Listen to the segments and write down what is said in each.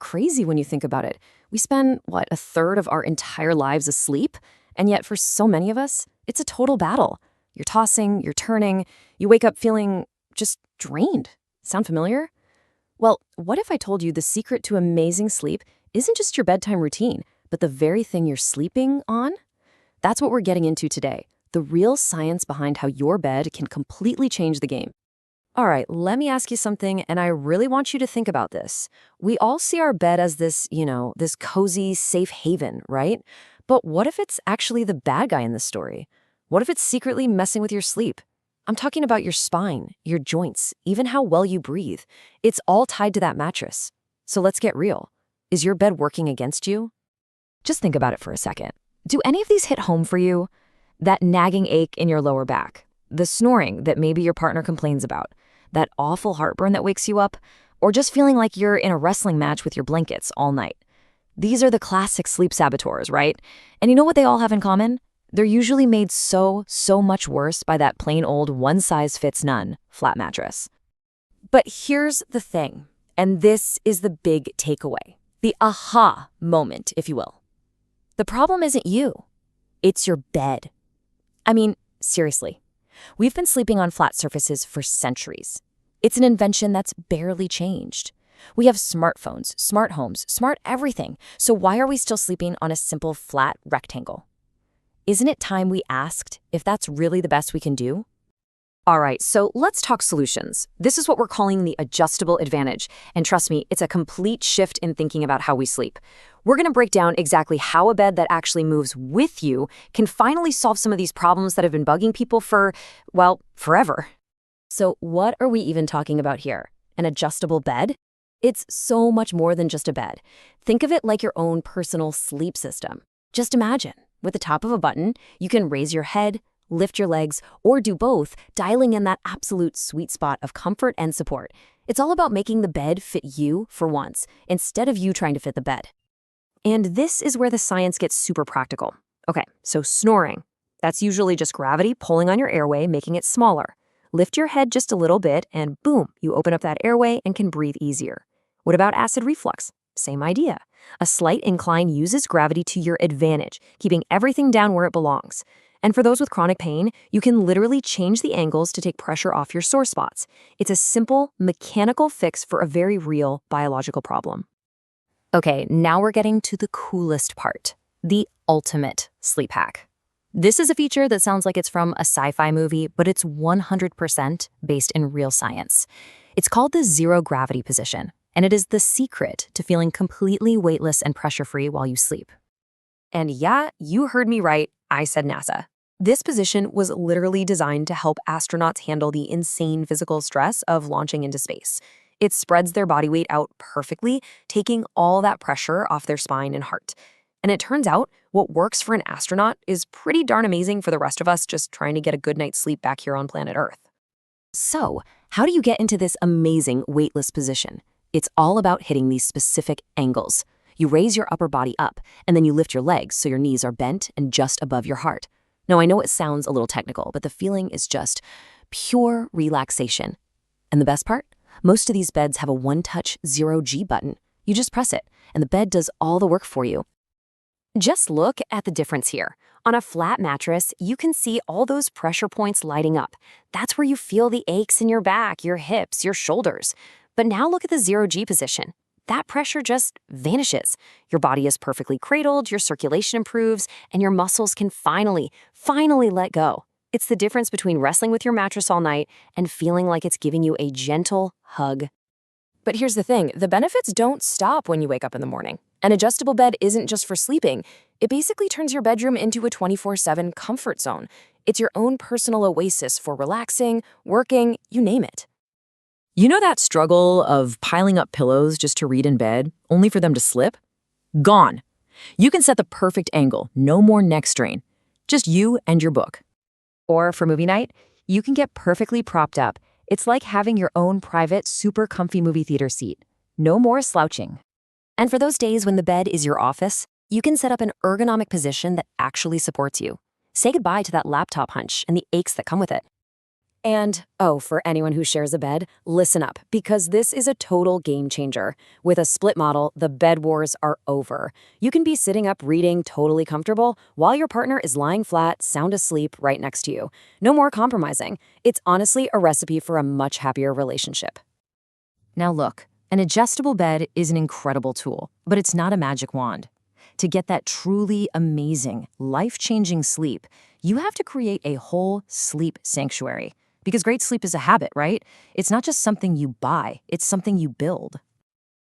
crazy when you think about it. We spend, a third of our entire lives asleep? And yet for so many of us, it's a total battle. You're tossing, you're turning, you wake up feeling just drained. Sound familiar? Well, what if I told you the secret to amazing sleep isn't just your bedtime routine, but the very thing you're sleeping on? That's what we're getting into today, the real science behind how your bed can completely change the game. All right, let me ask you something, and I really want you to think about this. We all see our bed as this, this cozy, safe haven, right? But what if it's actually the bad guy in this story? What if it's secretly messing with your sleep? I'm talking about your spine, your joints, even how well you breathe. It's all tied to that mattress. So let's get real. Is your bed working against you? Just think about it for a second. Do any of these hit home for you? That nagging ache in your lower back, the snoring that maybe your partner complains about, that awful heartburn that wakes you up, or just feeling like you're in a wrestling match with your blankets all night. These are the classic sleep saboteurs, right? And you know what they all have in common? They're usually made so much worse by that plain old one-size-fits-none flat mattress. But here's the thing, and this is the big takeaway, the aha moment, if you will. The problem isn't you. It's your bed. I mean, seriously. We've been sleeping on flat surfaces for centuries. It's an invention that's barely changed. We have smartphones, smart homes, smart everything. So why are we still sleeping on a simple flat rectangle? Isn't it time we asked if that's really the best we can do? All right, so let's talk solutions. This is what we're calling the adjustable advantage. And trust me, it's a complete shift in thinking about how we sleep. We're going to break down exactly how a bed that actually moves with you can finally solve some of these problems that have been bugging people for, forever. So what are we even talking about here? An adjustable bed? It's so much more than just a bed. Think of it like your own personal sleep system. Just imagine, with the top of a button, you can raise your head, lift your legs, or do both, dialing in that absolute sweet spot of comfort and support. It's all about making the bed fit you for once, instead of you trying to fit the bed. And this is where the science gets super practical. Okay, so snoring. That's usually just gravity pulling on your airway, making it smaller. Lift your head just a little bit, and boom, you open up that airway and can breathe easier. What about acid reflux? Same idea. A slight incline uses gravity to your advantage, keeping everything down where it belongs. And for those with chronic pain, you can literally change the angles to take pressure off your sore spots. It's a simple, mechanical fix for a very real biological problem. Okay, now we're getting to the coolest part, the ultimate sleep hack. This is a feature that sounds like it's from a sci-fi movie, but it's 100% based in real science. It's called the zero gravity position, and it is the secret to feeling completely weightless and pressure-free while you sleep. And yeah, you heard me right, I said NASA. This position was literally designed to help astronauts handle the insane physical stress of launching into space. It spreads their body weight out perfectly, taking all that pressure off their spine and heart. And it turns out, what works for an astronaut is pretty darn amazing for the rest of us just trying to get a good night's sleep back here on planet Earth. So, how do you get into this amazing weightless position? It's all about hitting these specific angles. You raise your upper body up, and then you lift your legs so your knees are bent and just above your heart. Now, I know it sounds a little technical, but the feeling is just pure relaxation. And the best part? Most of these beds have a one-touch 0G button. You just press it, and the bed does all the work for you. Just look at the difference here. On a flat mattress, you can see all those pressure points lighting up. That's where you feel the aches in your back, your hips, your shoulders. But now look at the 0G position. That pressure just vanishes. Your body is perfectly cradled, your circulation improves, and your muscles can finally let go. It's the difference between wrestling with your mattress all night and feeling like it's giving you a gentle hug. But here's the thing, the benefits don't stop when you wake up in the morning. An adjustable bed isn't just for sleeping. It basically turns your bedroom into a 24/7 comfort zone. It's your own personal oasis for relaxing, working, you name it. You know that struggle of piling up pillows just to read in bed, only for them to slip? Gone. You can set the perfect angle, no more neck strain. Just you and your book. Or for movie night, you can get perfectly propped up. It's like having your own private, super comfy movie theater seat. No more slouching. And for those days when the bed is your office, you can set up an ergonomic position that actually supports you. Say goodbye to that laptop hunch and the aches that come with it. And, oh, for anyone who shares a bed, listen up, because this is a total game changer. With a split model, the bed wars are over. You can be sitting up reading totally comfortable while your partner is lying flat, sound asleep right next to you. No more compromising. It's honestly a recipe for a much happier relationship. Now look, an adjustable bed is an incredible tool, but it's not a magic wand. To get that truly amazing, life-changing sleep, you have to create a whole sleep sanctuary. Because great sleep is a habit, right? It's not just something you buy, it's something you build.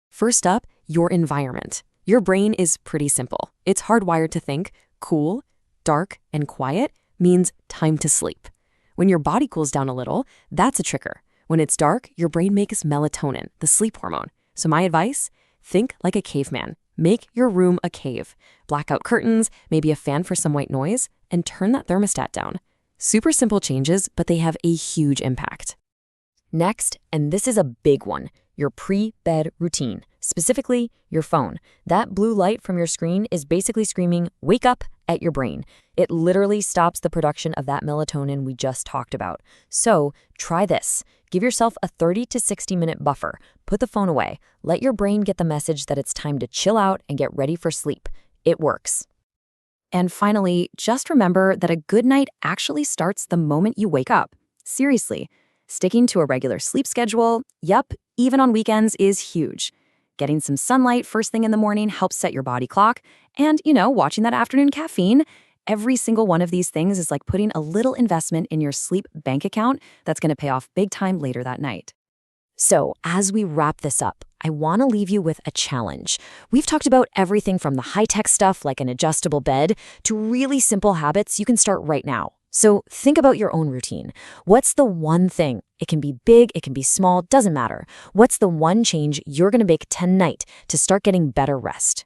First up, your environment. Your brain is pretty simple. It's hardwired to think cool, dark, and quiet means time to sleep. When your body cools down a little, that's a trigger. When it's dark, your brain makes melatonin, the sleep hormone. So my advice, think like a caveman. Make your room a cave. Black out curtains, maybe a fan for some white noise, and turn that thermostat down. Super simple changes, but they have a huge impact. Next, and this is a big one, your pre-bed routine, specifically your phone. That blue light from your screen is basically screaming, wake up, at your brain. It literally stops the production of that melatonin we just talked about. So try this. Give yourself a 30 to 60 minute buffer. Put the phone away. Let your brain get the message that it's time to chill out and get ready for sleep. It works. And finally, just remember that a good night actually starts the moment you wake up. Seriously, sticking to a regular sleep schedule, even on weekends, is huge. Getting some sunlight first thing in the morning helps set your body clock. And, watching that afternoon caffeine, every single one of these things is like putting a little investment in your sleep bank account that's going to pay off big time later that night. So, as we wrap this up, I want to leave you with a challenge. We've talked about everything from the high-tech stuff like an adjustable bed to really simple habits you can start right now. So think about your own routine. What's the one thing? It can be big, it can be small, doesn't matter. What's the one change you're going to make tonight to start getting better rest?